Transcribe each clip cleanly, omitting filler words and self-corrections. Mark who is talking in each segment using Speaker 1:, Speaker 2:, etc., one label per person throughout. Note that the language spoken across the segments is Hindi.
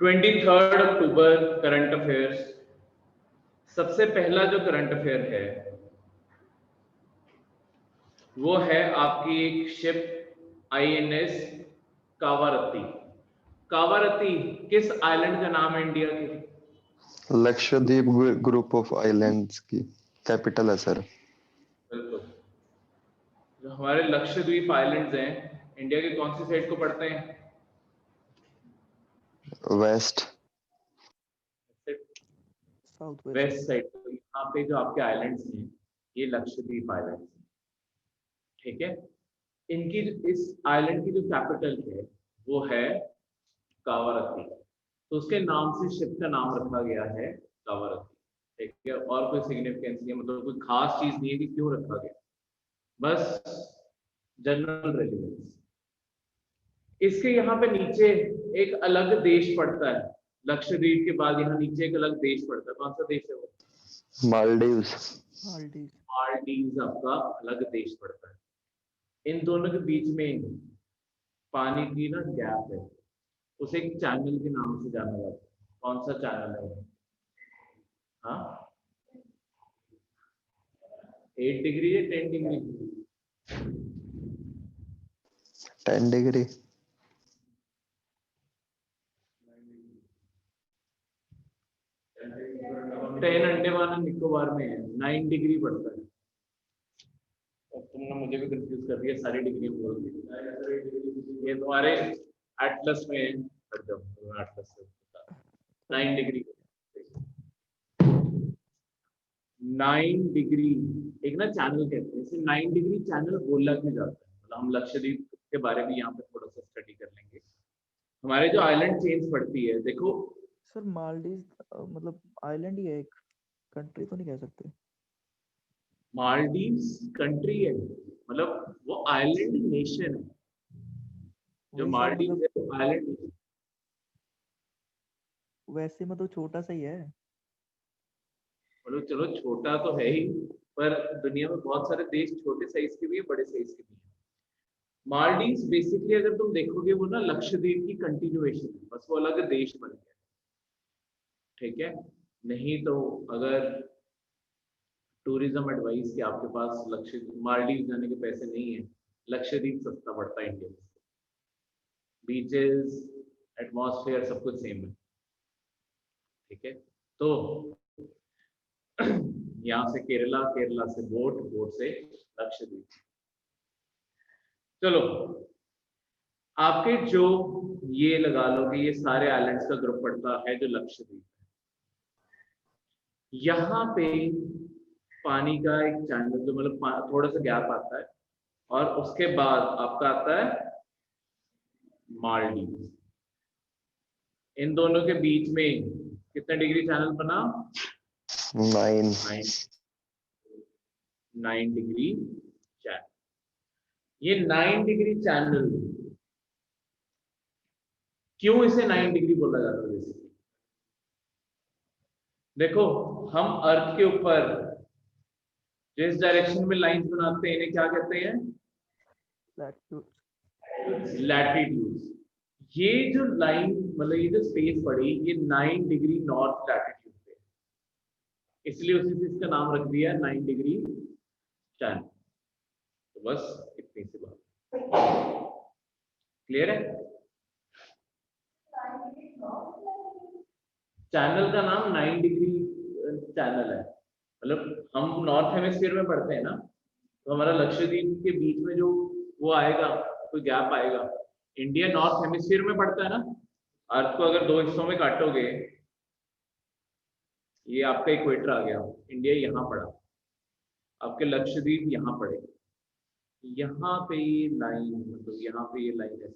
Speaker 1: 23 अक्टूबर करंट अफेयर्स। सबसे पहला जो करंट अफेयर है वो है आपकी एक शिप INS कावारत्ती। कावारत्ती किस आइलैंड का नाम है इंडिया के?
Speaker 2: लक्षद्वीप ग्रुप ऑफ आइलैंड्स की कैपिटल है सर।
Speaker 1: बिल्कुल, जो हमारे लक्षद्वीप आइलैंड्स हैं इंडिया के कौन सी साइड को पड़ते हैं?
Speaker 2: West
Speaker 3: south
Speaker 1: west side. तो यहाँ पे जो आपके आइलैंड्स हैं ये लक्षद्वीप आइलैंड्स हैं, ठीक है। इनकी इस आइलैंड की जो कैपिटल है वो है कावारत्ती, तो उसके नाम से शिप का नाम रखा गया है कावारत्ती, ठीक है। और कोई सिग्निफिकेंस नहीं है, मतलब कोई खास चीज नहीं है कि क्यों रखा गया, बस जनरल रेलिवेंस। इसके यहाँ पे नीचे एक अलग देश पड़ता है, लक्षद्वीप के बाद यहाँ नीचे एक अलग देश पड़ता है। कौन सा देश है वो?
Speaker 2: मालदीव्स।
Speaker 1: मालदीव्स आपका अलग देश पड़ता है। इन दोनों के बीच में पानी की ना गैप है, उसे एक चैनल के नाम से जाना जाता है। कौन सा चैनल है वो? हाँ, 8 डिग्री है 10 डिग्री?
Speaker 2: 10 डिग्री।
Speaker 1: 10 अंडमान निकोबार में है, 9 डिग्री पड़ता है। और तुमने मुझे भी कंफ्यूज कर दिया, सारी डिग्री बोल दी। ये तुम्हारे एटलस में पढ़ जाओ, एटलस से 9 डिग्री। 9 डिग्री एक ना चैनल कहते हैं, इसे 9 डिग्री चैनल गोलक में जाता है। मतलब हम लक्षद्वीप के बारे में यहाँ पे थोड़ा सा स्टडी कर लेंगे। हमारे जो आइलैंड चेंज पड़ती है, देखो
Speaker 3: सर मालदीव मतलब आइलैंड ही है, एक कंट्री तो नहीं कह सकते।
Speaker 1: मालदीव्स कंट्री है, मतलब वो आइलैंड नेशन है। जो मालदीव है वो आइलैंड,
Speaker 3: वैसे मतलब छोटा सा ही है।
Speaker 1: मतलब चलो छोटा तो है ही, पर दुनिया में बहुत सारे देश छोटे साइज के भी है, बड़े साइज के भी है। मालदीव्स बेसिकली अगर तुम देखोगे वो ना लक्षद्वीप की कंटिन्यूएशन है, बस वो अलग देश बन गया, ठीक है। नहीं तो अगर टूरिज्म एडवाइस कि आपके पास लक्षद्वीप मालदीव जाने के पैसे नहीं है, लक्षद्वीप सस्ता पड़ता है इंडिया से। बीचेस, एटमॉस्फेयर सब कुछ सेम है, ठीक है। तो यहाँ से केरला, केरला से बोट, बोट से लक्षद्वीप। चलो, आपके जो ये लगा लो कि ये सारे आइलैंड्स का ग्रुप पड़ता है जो लक्षद्वीप है। यहाँ पे पानी का एक चैनल, जो मतलब थोड़ा सा गैप आता है, और उसके बाद आपका आता है मालदीव। इन दोनों के बीच में कितना डिग्री चैनल बना? 9 डिग्री चैनल। ये 9 डिग्री चैनल, क्यों इसे 9 डिग्री बोला जाता है? बेसिकली देखो, हम अर्थ के ऊपर जिस डायरेक्शन में लाइंस बनाते हैं इन्हें क्या कहते हैं? लैटिट्यूड। ये जो लाइन, मतलब ये जो स्पेस पड़ी, ये 9 डिग्री नॉर्थ लैटिट्यूड पे, इसलिए उसी से इसका नाम रख दिया 9 डिग्री चैनल। तो बस इतनी सी बात, क्लियर है? चैनल का नाम 9 डिग्री चैनल है। मतलब हम नॉर्थ हेमिस्फीयर में पढ़ते हैं ना, तो हमारा लक्षद्वीप के बीच में जो वो आएगा, कोई गैप आएगा, इंडिया नॉर्थ हेमिस्फीयर में पड़ता है ना। अर्थ को अगर दो हिस्सों में काटोगे, ये आपका इक्वेटर आ गया, इंडिया यहाँ पड़ा, आपके लक्षद्वीप यहाँ पड़े, यहाँ पे ये लाइन, मतलब यहाँ पे ये लाइन है,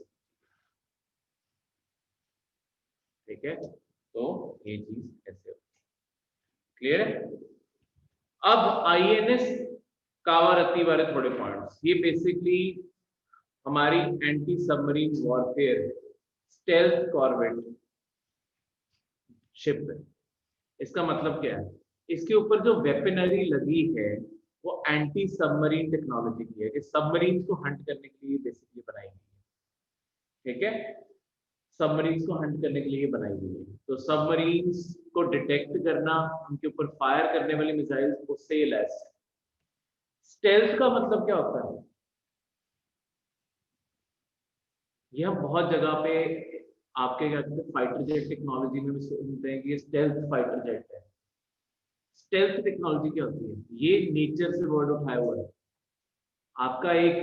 Speaker 1: ठीक है। तो ये चीज ऐसे, क्लियर है? अब INS कावारत्ती वाले थोड़े पॉइंट्स। ये बेसिकली हमारी anti submarine warfare stealth corvette ship है। इसका मतलब क्या है? इसके ऊपर जो वेपनरी लगी है वो एंटी सबमरीन टेक्नोलॉजी की है, कि सबमरीन को हंट करने के लिए बेसिकली बनाई गई है, ठीक है। सबमरीन्स को हंट करने के लिए बनाई गई है। तो सबमरीन्स को डिटेक्ट करना, उनके ऊपर फायर करने वाली मिसाइल, उससे ये लैस है। स्टेल्थ का मतलब क्या होता है? ये हम बहुत जगह पे आपके क्या कहते हैं, फाइटर जेट टेक्नोलॉजी में भी सुनते हैं कि ये स्टेल्थ फाइटर जेट है। स्टेल्थ टेक्नोलॉजी क्या होती है? ये नेचर से वर्ड उठाया हुआ है। आपका एक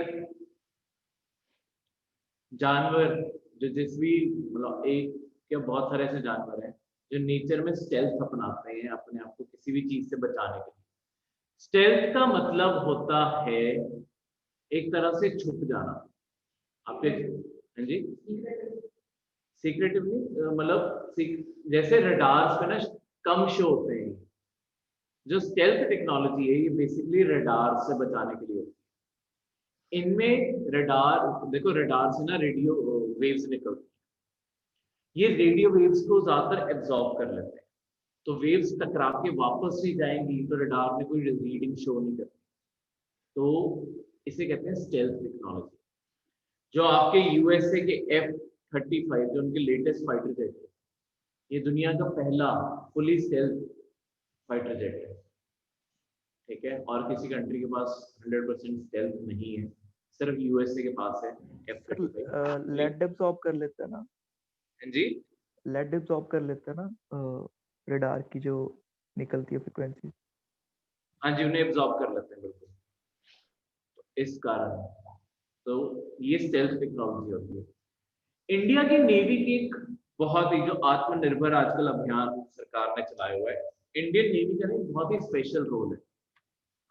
Speaker 1: जानवर जो जिस भी मतलब एक या बहुत सारे ऐसे जानवर हैं जो नेचर में स्टेल्थ अपनाते हैं अपने आप को किसी भी चीज से बचाने के लिए। स्टेल्थ का मतलब होता है एक तरह से छुप जाना। आपके हाँ जी, सीक्रेटिवली मतलब जैसे रडार्स पे ना कम शो होते हैं, जो स्टेल्थ टेक्नोलॉजी है ये बेसिकली रडार से बचाने के लिए होती है। इनमें रडार, देखो रडार से ना रेडियो वेव्स निकलती हैं, ये रेडियो वेव्स को ज्यादातर एब्जॉर्ब कर लेते हैं, तो वेव्स टकरा के वापस ही जाएंगी तो रडार में कोई रीडिंग शो नहीं करती। तो इसे कहते हैं स्टेल्थ टेक्नोलॉजी। जो आपके यूएसए के F-35 जो उनके लेटेस्ट फाइटर जेट है, ये दुनिया का पहला फुली स्टेल्थ फाइटर जेट है। ठीक है, और किसी कंट्री के पास 100% स्टेल्थ नहीं है, सिर्फ यूएसए के पास है F-35।
Speaker 3: लेड एब्सॉर्ब कर लेते हैं ना,
Speaker 1: जी
Speaker 3: लेड एब्सॉर्ब कर लेते हैं ना रडार की जो निकलती है फ्रीक्वेंसी।
Speaker 1: हाँ जी, उन्हें एब्जॉर्ब कर लेते हैं बिल्कुल। तो इस कारण तो ये स्टेल्थ टेक्नोलॉजी होती है। इंडिया की नेवी की एक बहुत ही जो आत्मनिर्भर आजकल अभियान सरकार ने चलाया हुआ है, इंडियन नेवी का एक बहुत ही स्पेशल रोल है।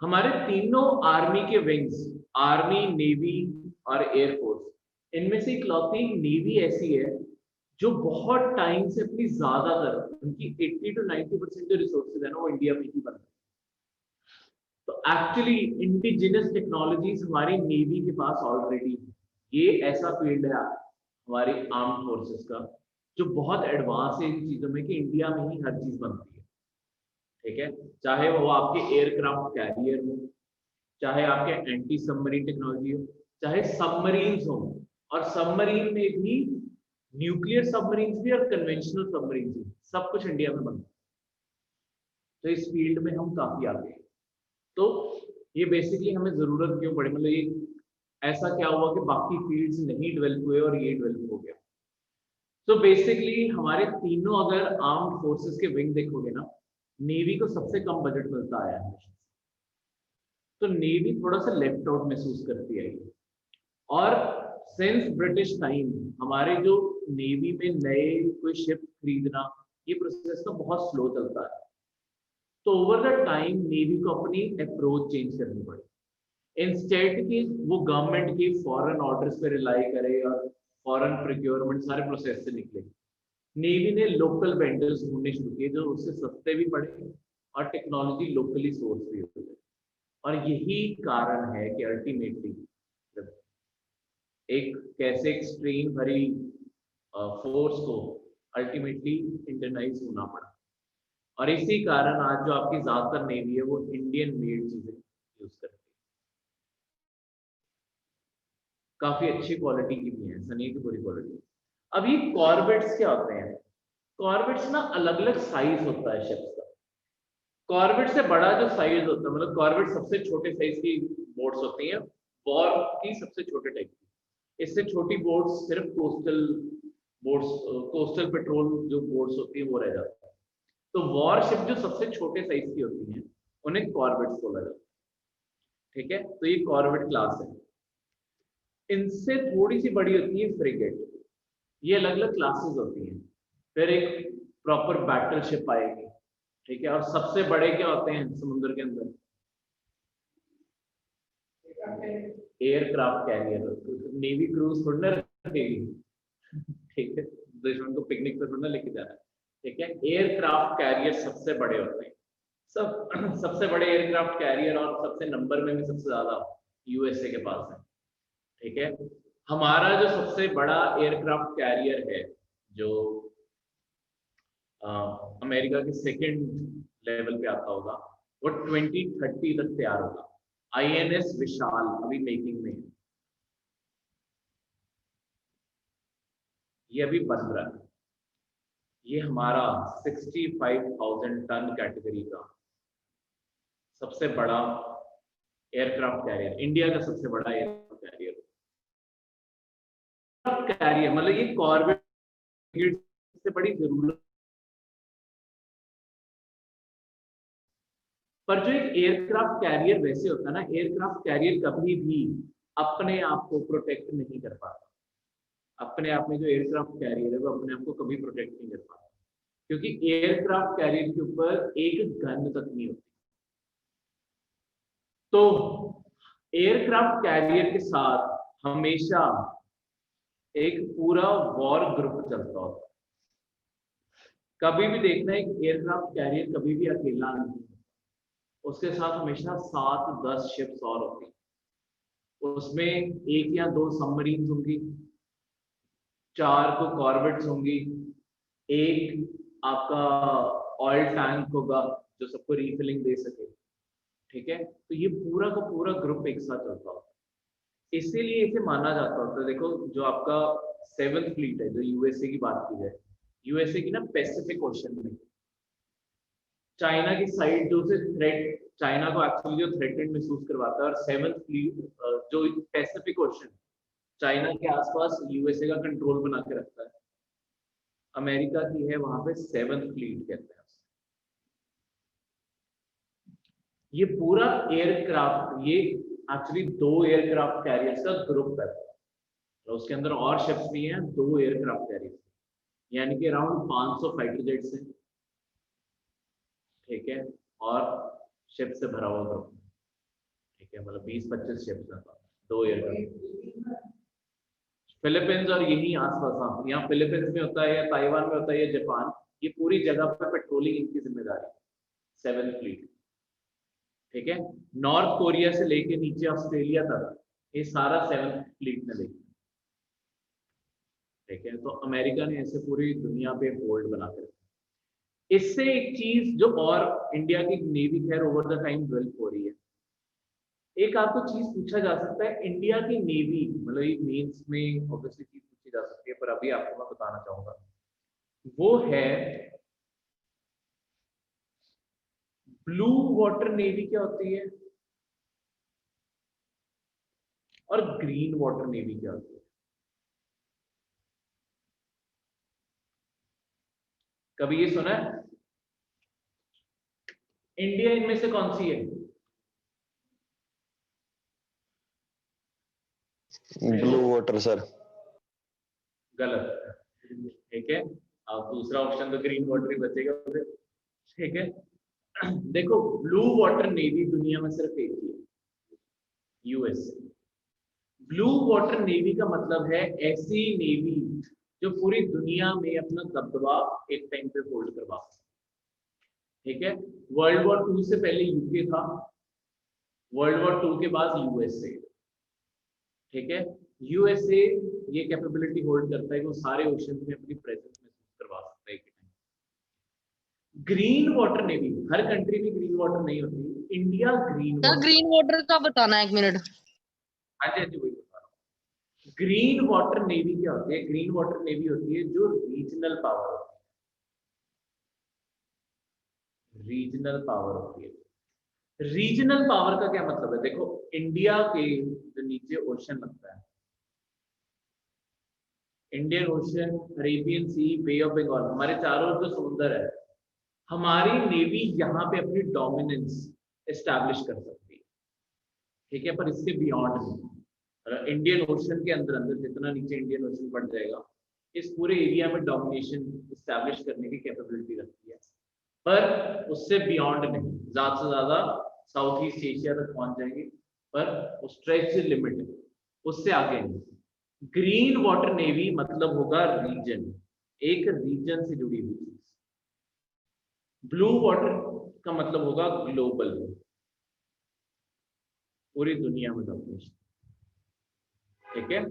Speaker 1: हमारे तीनों आर्मी के विंग्स, आर्मी, नेवी और एयरफोर्स, इनमें से इकलौती नेवी ऐसी है जो बहुत टाइम से अपनी ज्यादातर उनकी 80 to 90% जो रिसोर्सेज है ना वो इंडिया में ही बन रहे हैं। तो एक्चुअली इंडिजिनस टेक्नोलॉजीज हमारी नेवी के पास ऑलरेडी है। ये ऐसा फील्ड है हमारी आर्म फोर्सेस का जो बहुत एडवांस है इन चीजों में कि इंडिया में ही हर चीज बनती है। ठीक है, चाहे वो आपके एयरक्राफ्ट कैरियर हो, चाहे आपके एंटी सबमरीन टेक्नोलॉजी हो, चाहे सबमरीन्स हो, और सबमरीन में भी न्यूक्लियर सबमरीन्स भी और कन्वेंशनल सबमरीन्स भी, सब कुछ इंडिया में बनता है। तो इस फील्ड में हम काफी आगे हैं। तो ये बेसिकली हमें जरूरत क्यों पड़ी, मतलब ये ऐसा क्या हुआ कि बाकी फील्ड्स नहीं डेवलप हुए और ये डेवलप हो गया। तो बेसिकली हमारे तीनों अगर आर्म्ड फोर्सेस के विंग देखोगे ना, नेवी को सबसे कम बजट मिलता आया है, तो नेवी थोड़ा सा लेफ्ट आउट महसूस करती है। और सिंस ब्रिटिश टाइम हमारे जो नेवी में नए कोई शिप खरीदना, ये प्रोसेस तो बहुत स्लो चलता है। तो ओवर द टाइम नेवी को अपनी अप्रोच चेंज करनी पड़ी। इंस्टेड की वो गवर्नमेंट की फॉरेन ऑर्डर्स पे रिलाई करे और फॉरेन प्रोक्योरमेंट सारे प्रोसेस से निकले, नेवी ने लोकल वेंडर्स ढूंढने शुरू किए जो उससे सस्ते भी पड़े और टेक्नोलॉजी लोकली सोर्स भी हो गई। और यही कारण है कि अल्टीमेटली एक कैसे एक स्ट्रेन भरी फोर्स को अल्टीमेटली इंटरनाइज होना पड़ा। और इसी कारण आज जो आपकी ज्यादातर नेवी है वो इंडियन मेड चीजें यूज करती है, काफी अच्छी क्वालिटी की भी है, ऐसा नहीं कि बुरी क्वालिटी। अभी कॉर्वेट्स क्या होते हैं? कॉर्वेट्स ना अलग अलग साइज होता है शिप्स का। कॉर्वेट से बड़ा जो साइज होता है, मतलब कॉर्वेट सबसे छोटे साइज की बोट्स होती हैं, वॉर की सबसे छोटे टाइप की। इससे छोटी बोट्स सिर्फ कोस्टल बोट्स, कोस्टल पेट्रोल जो बोट्स होती है वो रह जाती है। तो वॉरशिप जो सबसे छोटे साइज की होती हैं उन्हें कॉर्वेट्स बोला जाता है। ठीक है, तो ये कॉर्वेट क्लास है। इनसे थोड़ी सी बड़ी होती है फ्रिगेट। ये अलग अलग क्लासेस होती हैं। फिर एक प्रॉपर बैटल शिप आएगी। ठीक है, और सबसे बड़े क्या होते हैं समुद्र के अंदर? Aircraft carrier. नेवी क्रूज थोड़ी ना रखेगी, ठीक है, दुश्मन को पिकनिक पे थोड़ी ना लेके जाना है। ठीक है, एयरक्राफ्ट कैरियर सबसे बड़े होते हैं। सबसे बड़े एयरक्राफ्ट कैरियर और सबसे नंबर में भी सबसे ज्यादा यूएसए के पास है। ठीक है, हमारा जो सबसे बड़ा एयरक्राफ्ट कैरियर है जो अमेरिका के सेकंड लेवल पे आता होगा, वो 2030 तक तैयार होगा। INS विशाल अभी मेकिंग में है। ये अभी बन रहा है। ये हमारा 65,000 टन कैटेगरी का सबसे बड़ा एयरक्राफ्ट कैरियर, इंडिया का सबसे बड़ा एयरक्राफ्ट कैरियर मतलब ये कॉर्बेट से बड़ी जरूरत। पर जो एक एयरक्राफ्ट कैरियर वैसे होता है ना, एयरक्राफ्ट कैरियर कभी भी अपने आप को प्रोटेक्ट नहीं कर पाता। अपने आप में जो एयरक्राफ्ट कैरियर है वो अपने आप को कभी प्रोटेक्ट नहीं कर पाता, क्योंकि एयरक्राफ्ट कैरियर के ऊपर एक गन तक नहीं होती। तो एयरक्राफ्ट कैरियर के साथ हमेशा एक पूरा वॉर ग्रुप चलता होता है। कभी भी देखना, एक एयरक्राफ्ट कैरियर कभी भी अकेला नहीं, उसके साथ हमेशा 7-10 शिप्स और होती, उसमें 1 या 2 सबमरीन होंगी, 4 को कॉर्वेट्स होंगी, 1 आपका ऑयल टैंक होगा जो सबको रिफिलिंग दे सके। ठीक है, तो ये पूरा का पूरा ग्रुप एक साथ चलता होता है। इसीलिए इसे माना जाता होता है। देखो जो आपका 7th फ्लीट है, जो यूएसए की बात की जाए, यूएसए की ना पैसिफिक ओशन में चाइना की साइड जो से थ्रेट, चाइना को एक्चुअली जो थ्रेटेड महसूस करवाता है, और 7th फ्लीट जो पैसिफिक ओशन चाइना के आसपास यूएसए का कंट्रोल बना के रखता है, अमेरिका की है, वहां पे 7th फ्लीट कहते हैं। ये पूरा एयरक्राफ्ट, ये एक्चुअली 2 एयरक्राफ्ट कैरियर्स का ग्रुप है, तो उसके अंदर और शिप्स भी हैं, 2 एयरक्राफ्ट कैरियर्स, यानी कि अराउंड 500 फाइटर जेट्स हैं। ठीक है, और शिप से भरा हुआ ग्रुप। ठीक है, मतलब 20-25 शिप्स हैं, 2 एयरक्राफ्ट। फिलीपींस और यही आसपास, हाँ, यहाँ फिलीपींस में होता है, या ताइवान में होता है, या जापान, ये पूरी जगह पर पेट्रोलिंग इनकी जिम्मेदारी, 7th फ्लीट। ठीक है, नॉर्थ कोरिया से लेके नीचे ऑस्ट्रेलिया तक ये सारा 7th फ्लीट में लेके। ठीक है, तो अमेरिका ने ऐसे पूरी दुनिया पे होल्ड बना के रखा। इससे एक चीज जो, और इंडिया की नेवी खैर ओवर द टाइम डेवलप हो रही है, एक आपको चीज पूछा जा सकता है, इंडिया की नेवी, मतलब ये मेंस में ऑब्वियसली चीज पूछी जा सकती है, पर अभी आपको मैं बताना चाहूंगा, वो है ब्लू वाटर नेवी क्या होती है और ग्रीन वाटर नेवी क्या होती है। कभी ये सुना है? इंडिया इनमें से कौन सी है?
Speaker 2: Blue water sir.
Speaker 1: गलत। ठीक है, अब दूसरा ऑप्शन तो ग्रीन वाटर ही बचेगा फिर। ठीक है, देखो ब्लू वाटर नेवी दुनिया में सिर्फ एक ही है, यूएस। ब्लू वाटर नेवी का मतलब है ऐसी नेवी जो पूरी दुनिया में अपना दबदबा एक टाइम पे होल्ड करवा सके। ठीक है, वर्ल्ड वॉर 2 से पहले यूके था, वर्ल्ड वॉर 2 के बाद यूएसए। ठीक है, यूएसए ये कैपेबिलिटी होल्ड करता है कि वो सारे ओशन में अपनी प्रेजेंस महसूस करवा सकता है। ग्रीन वाटर नेवी, हर कंट्री में ग्रीन वाटर नहीं होती, India green water.
Speaker 4: Green water का बताना, 1 मिनट।
Speaker 1: हाँ जी, हाँ जी, वही बता रहा हूँ। ग्रीन वाटर नेवी क्या होती है? ग्रीन वाटर नेवी होती है जो रीजनल पावर होती है, रीजनल पावर होती है। रीजनल पावर का क्या मतलब है? देखो इंडिया के जो नीचे ओशन लगता है, Indian Ocean, Arabian Sea, Bay of Bengal, हमारे चारों ओर जो समुद्र है, हमारी नेवी यहाँ पे अपनी डोमिनेंस एस्टैब्लिश कर सकती है। ठीक है, पर इसके बियॉन्ड नहीं। इंडियन ओशन के अंदर अंदर जितना नीचे इंडियन ओशन बढ़ जाएगा, इस पूरे एरिया में डोमिनेशन एस्टैब्लिश करने की कैपेबिलिटी रखती है, पर उससे बियॉन्ड नहीं, ज्यादा से ज्यादा साउथ ईस्ट एशिया तक पहुंच जाएंगे, पर वो स्ट्रेच लिमिट है, उससे आगे नहीं। ग्रीन वाटर नेवी मतलब होगा रीजन, एक रीजन से जुड़ी हुई चीज। ब्लू वाटर का मतलब होगा ग्लोबल, पूरी दुनिया में डोमिनेशन। ठीक है,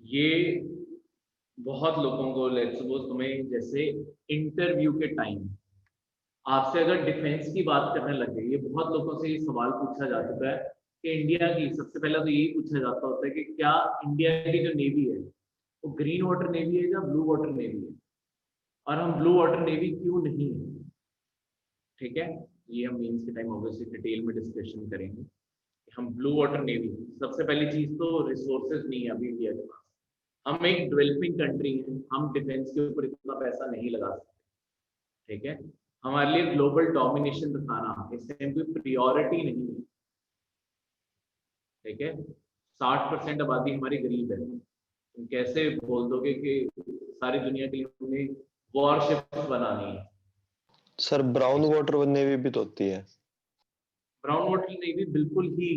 Speaker 1: ये बहुत लोगों को, लेट्स सपोज तुम्हें जैसे इंटरव्यू के टाइम आपसे अगर डिफेंस की बात करने लग गई, ये बहुत लोगों से ये सवाल पूछा जा चुका है कि इंडिया की, सबसे पहला तो यही पूछा जाता होता है कि क्या इंडिया की जो नेवी है वो ग्रीन वाटर नेवी है या ब्लू वाटर नेवी है, और हम ब्लू वाटर नेवी क्यों नहीं है। ठीक है, ये हम मेंस के टाइम ऑब्वियसली डिटेल में डिस्कशन करेंगे। हम ब्लू वाटर नेवी, सबसे पहली चीज तो रिसोर्सेज नहीं है अभी इंडिया के पास। हम एक डेवलपिंग कंट्री हैं, हम डिफेंस के ऊपर इतना पैसा नहीं लगा सकते। ठीक है, हमारे लिए ग्लोबल डोमिनेशन दिखाना इस टाइम कोई प्रियोरिटी नहीं है। ठीक है, 60% आबादी हमारी गरीब है, तुम कैसे बोल दोगे कि सारी दुनिया के लिए हमें वॉरशिप्स बनानी है।
Speaker 2: सर ब्राउन वाटर नेवी भी तो होती है।
Speaker 1: ब्राउन वाटर नेवी बिल्कुल ही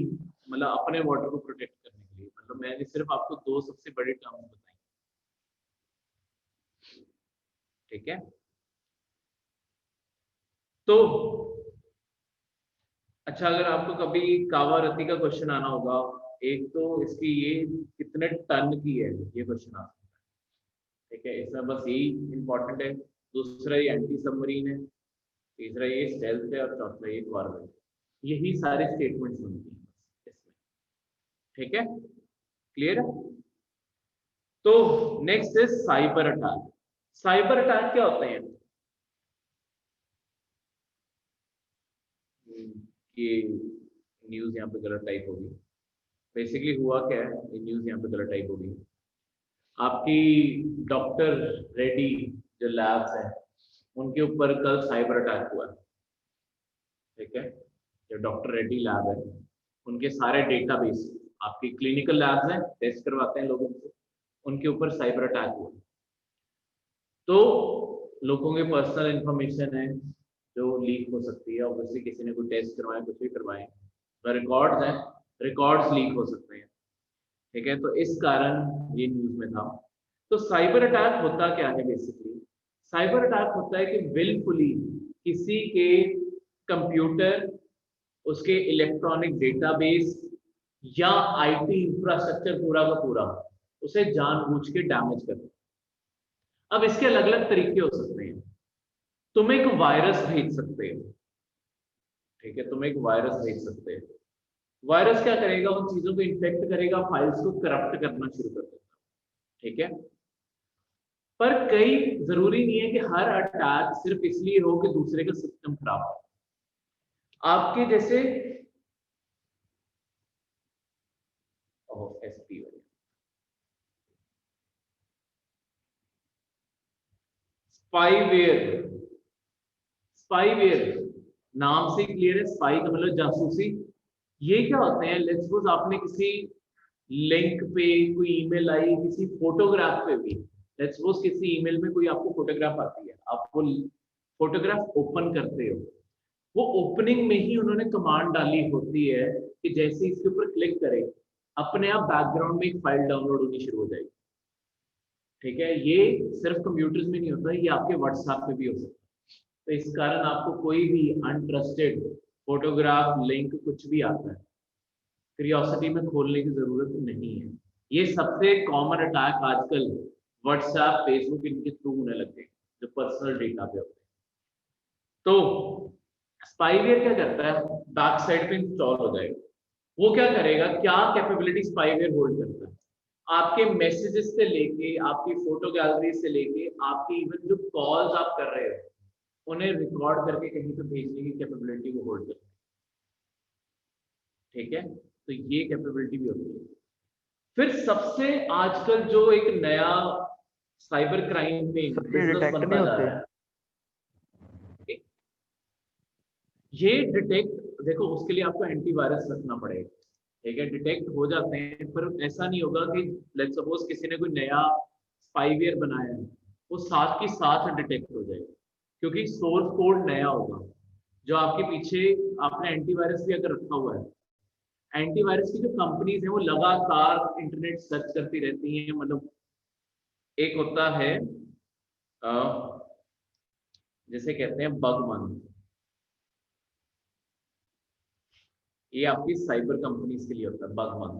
Speaker 1: मतलब अपने वाटर को प्रोटेक्ट करने के लिए, मतलब मैंने सिर्फ आपको दो सबसे बड़े टर्म्स बताए। ठीक है, तो अच्छा, अगर आपको कभी कावा रत्ती का क्वेश्चन आना होगा, एक तो इसकी ये कितने टन की है ये क्वेश्चन आ सकता है। ठीक है, इसमें बस यही इंपॉर्टेंट है। दूसरा ये एंटी सबमरीन है, तीसरा ये स्टेल्थ है, और चौथा ये कॉर्वेट। यही सारे स्टेटमेंट्स बनती हैं इसमें। ठीक है, क्लियर है। तो next is cyber attack. Cyber attack क्या होते हैं? ये न्यूज यहाँ पे गलत टाइप होगी। बेसिकली हुआ क्या है, ये न्यूज यहाँ पे गलत टाइप होगी। आपकी डॉक्टर रेड्डी जो लैब्स हैं उनके ऊपर कल साइबर अटैक हुआ है। ठीक है, जो डॉक्टर रेड्डी लैब है उनके सारे डेटाबेस, आपकी क्लिनिकल लैब्स हैं, टेस्ट करवाते हैं लोगों से, उनके ऊपर साइबर अटैक हुआ। तो लोगों के पर्सनल इंफॉर्मेशन है जो लीक हो सकती है। ऑब्वियसली किसी ने कोई टेस्ट करवाए, कुछ भी करवाए, तो रिकॉर्ड्स हैं, रिकॉर्ड्स लीक हो सकते हैं। ठीक है, तो इस कारण ये न्यूज में था। तो साइबर अटैक होता क्या है? बेसिकली साइबर अटैक होता है कि विलफुली किसी के कंप्यूटर, उसके इलेक्ट्रॉनिक डेटाबेस या आईटी इंफ्रास्ट्रक्चर पूरा का पूरा उसे जानबूझ के डैमेज करना। अब इसके अलग अलग तरीके हो सकते हैं। तुम एक वायरस भेज सकते हो। ठीक है, तुम एक वायरस भेज सकते हो। वायरस क्या करेगा? उन चीजों को इन्फेक्ट करेगा, फाइल्स को करप्ट करना शुरू कर देगा। ठीक है, पर कई जरूरी नहीं है कि हर अटैक सिर्फ इसलिए हो कि दूसरे का सिस्टम खराब हो। आपके जैसे एसपी स्पाईवेयर, स्पाईवेयर नाम से क्लियर है, स्पाई का मतलब जासूसी। ये क्या होते हैं? लेट्स सपोज आपने किसी लिंक पे कोई ईमेल आई, किसी फोटोग्राफ पे भी, लेट्स सपोज किसी ईमेल में कोई आपको फोटोग्राफ आती है, आप वो फोटोग्राफ ओपन करते हो, वो ओपनिंग में ही उन्होंने कमांड डाली होती है कि जैसे इसके ऊपर क्लिक करें अपने आप बैकग्राउंड में एक फाइल डाउनलोड होनी शुरू हो जाएगी। ठीक है, ये सिर्फ कंप्यूटर्स में नहीं होता है, ये आपके व्हाट्सएप पे भी हो सकता है। तो इस कारण आपको कोई भी अनट्रस्टेड फोटोग्राफ, लिंक कुछ भी आता है, क्यूरियोसिटी में खोलने की जरूरत नहीं है। ये सबसे कॉमन अटैक आजकल व्हाट्सएप, फेसबुक इनके थ्रू होने लग गए, जो पर्सनल डेटा पे होते हैं। तो स्पाईवेयर क्या करता है? बैक साइड पे इंस्टॉल हो जाएगा। वो क्या करेगा? क्या कैपेबिलिटी स्पाईवेयर होल्ड करता है? आपके मैसेजेस से लेके, आपकी फोटो गैलरी से लेके, आपकी इवन जो कॉल्स आप कर रहे हो उन्हें रिकॉर्ड करके कहीं पे भेजने की कैपेबिलिटी को होल्ड करता है। ठीक है, तो ये कैपेबिलिटी भी होती है। फिर सबसे आजकल जो एक नया साइबर क्राइम में बिजनेस
Speaker 3: डिटेक्ट
Speaker 1: बनता
Speaker 3: नहीं
Speaker 1: जा
Speaker 3: होते
Speaker 1: रहा है, ये डिटेक्ट, देखो उसके लिए आपको एंटीवायरस रखना पड़ेगा। ठीक है, डिटेक्ट हो जाते हैं, पर ऐसा नहीं होगा कि लेट्स सपोज किसी ने कोई नया स्पाईवेयर बनाया है वो साथ की साथ डिटेक्ट हो जाएगा, क्योंकि सोर्स कोड नया होगा। जो आपके पीछे आपने एंटीवायरस भी अगर रखा हुआ है, एंटीवायरस की जो कंपनीज हैं वो लगातार इंटरनेट सर्च करती रहती हैं। मतलब एक होता है जिसे कहते हैं बगमन, ये आपकी साइबर कंपनीज के लिए होता है बगमन।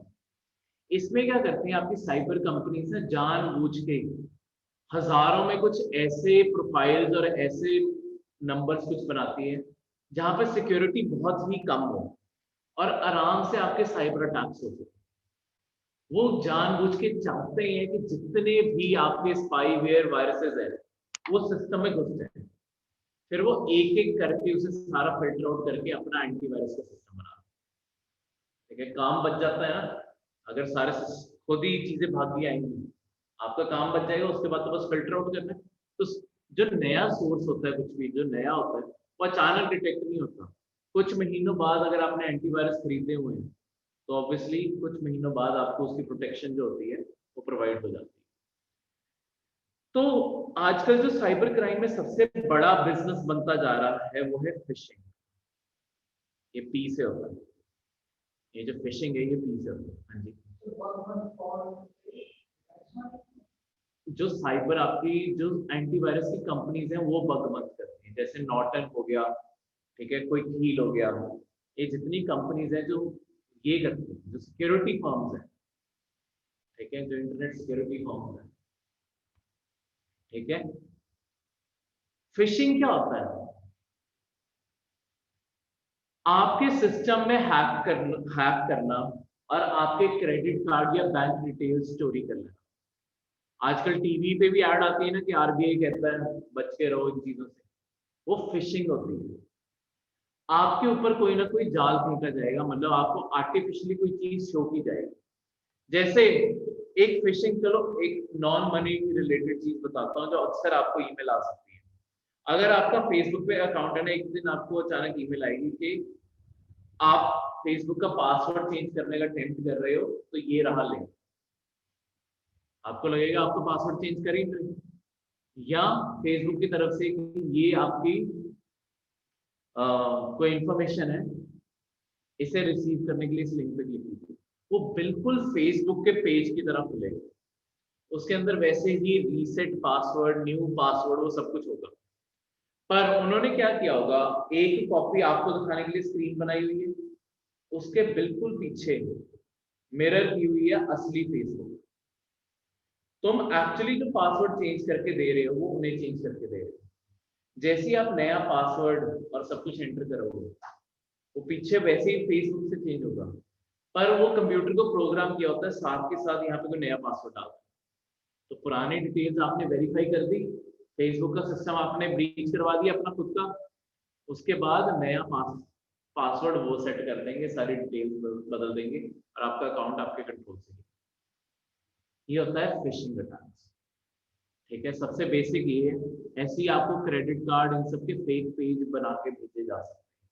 Speaker 1: इसमें क्या करते हैं आपकी साइबर कंपनीज ने जानबूझ के हजारों में कुछ ऐसे प्रोफाइल्स और ऐसे नंबर्स कुछ बनाती है जहां पर सिक्योरिटी बहुत ही कम हो और आराम से आपके साइबर अटैक्स हो सकते हैं। वो जानबूझ के चाहते हैं कि जितने भी आपके स्पाईवेयर वायरसेस हैं वो सिस्टम में घुस जाए, फिर वो एक एक करके उसे सारा फिल्टर आउट करके अपना एंटीवायरस का सिस्टम बना, ठीक है, काम बच जाता है ना। अगर सारे खुद ही चीजें भागी आएंगी, आपका काम बच जाएगा, उसके बाद तो बस फिल्टर आउट करना है। तो जो नया सोर्स होता है, कुछ भी जो नया होता है वो अचानक डिटेक्ट नहीं होता। कुछ महीनों बाद अगर आपने एंटीवायरस खरीदे हुए हैं तो ऑब्वियसली कुछ महीनों बाद आपको उसकी प्रोटेक्शन जो होती है वो प्रोवाइड हो जाती है। तो आजकल जो साइबर क्राइम में सबसे बड़ा बिजनेस बनता जा रहा है वो है फिशिंग। ये पी से होता है, ये जो फिशिंग है ये पी से होता है। हाँ जी, जो साइबर आपकी जो एंटीवायरस की कंपनीज हैं वो बग मत करती हैं, जैसे नॉर्टन हो गया, ठीक है, कोई कील हो गया, ये जितनी कंपनीज हैं जो ये करती हैं, जो सिक्योरिटी फर्म्स हैं, ठीक है, जो इंटरनेट सिक्योरिटी फर्म्स हैं, ठीक है। फिशिंग क्या होता है? आपके सिस्टम में हैक करना और आपके क्रेडिट कार्ड या बैंक डिटेल्स चोरी कर लेना। आजकल टीवी पे भी ऐड आती है ना कि आरबीआई कहता है बच के रहो इन चीजों से, वो फिशिंग होती है। आपके ऊपर कोई ना कोई जाल फेंका जाएगा, मतलब आपको आर्टिफिशियली कोई चीज शो की जाएगी। जैसे एक फिशिंग, चलो एक नॉन मनी रिलेटेड चीज बताता हूँ जो अक्सर आपको ईमेल आ सकती है। अगर आपका फेसबुक पे अकाउंट है ना, एक दिन आपको अचानक ईमेल आएगी कि आप फेसबुक का पासवर्ड चेंज करने का अटेम्प्ट कर रहे हो, तो ये रहा लिंक। आपको लगेगा आपको पासवर्ड चेंज कर ही नहीं, या फेसबुक की तरफ से कि ये आपकी कोई इंफॉर्मेशन है, इसे रिसीव करने के लिए इस लिंक पे क्लिक कीजिए। वो बिल्कुल फेसबुक के पेज की तरह खुलेगा, उसके अंदर वैसे ही रीसेट पासवर्ड, न्यू पासवर्ड, वो सब कुछ होगा। पर उन्होंने क्या किया होगा, एक ही कॉपी आपको दिखाने के लिए स्क्रीन बनाई हुई है, उसके बिल्कुल पीछे मिरर की हुई है असली फेसबुक। तुम एक्चुअली जो पासवर्ड चेंज करके दे रहे हो वो उन्हें चेंज करके दे रहे हो। जैसे ही आप नया पासवर्ड और सब कुछ एंटर करोगे, वो पीछे वैसे ही फेसबुक से चेंज होगा, पर वो कंप्यूटर को प्रोग्राम किया होता है साथ के साथ यहाँ पे कोई नया पासवर्ड डालता है। तो पुरानी डिटेल्स आपने वेरीफाई कर दी, फेसबुक का सिस्टम आपने ब्रीच करवा दिया अपना खुद का, उसके बाद नया पासवर्ड वो सेट कर देंगे, सारी डिटेल्स बदल देंगे और आपका अकाउंट आपके कंट्रोल से। ये होता है फिशिंग अटैक्स, ठीक है। सबसे बेसिक ये है, ऐसे ही आपको क्रेडिट कार्ड इन सब के फेक पेज बना के भेजे जा सकते हैं,